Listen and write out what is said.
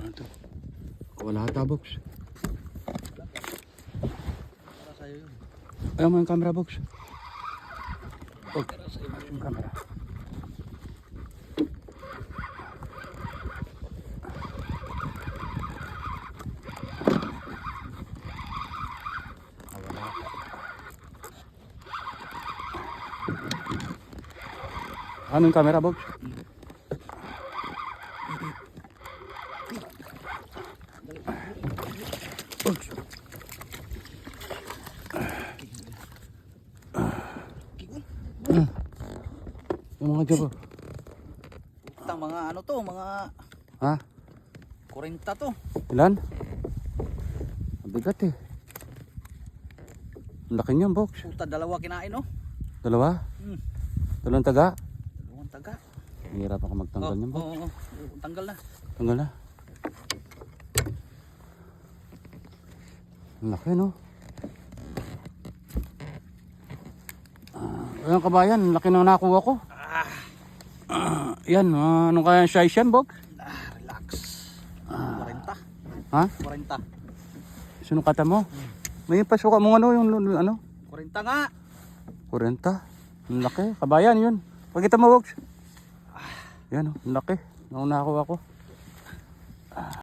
Ano to? Wala ata, box. Para sa'yo yun. Ayaw mo yung camera, box. Box, yung camera. Ano yung camera, box? Box. Yung mga jabo. Utang mga ano to, mga Ha? 40 to. Ilan? Mabigat eh. Ang laki niyan, box. Puta, dalawa kinain, no? Dalawa? Hmm. Dalawang taga? Dalawang taga. Hirap ako magtanggal niyan, box. Oo. Tanggal na. Tanggal na. Ang laki, no? Ayan, kabayan. Ang laki na nakuha ko. Yan. Anong kaya size yan, box? Relax. 40. Ha? 40. Sinukatan mo? May pasuka mo ano yung ano? 40 nga. 40. Ang laki. Kabayan yun. Pakita mo, box. Yan, ang laki. Nung nakuha ko.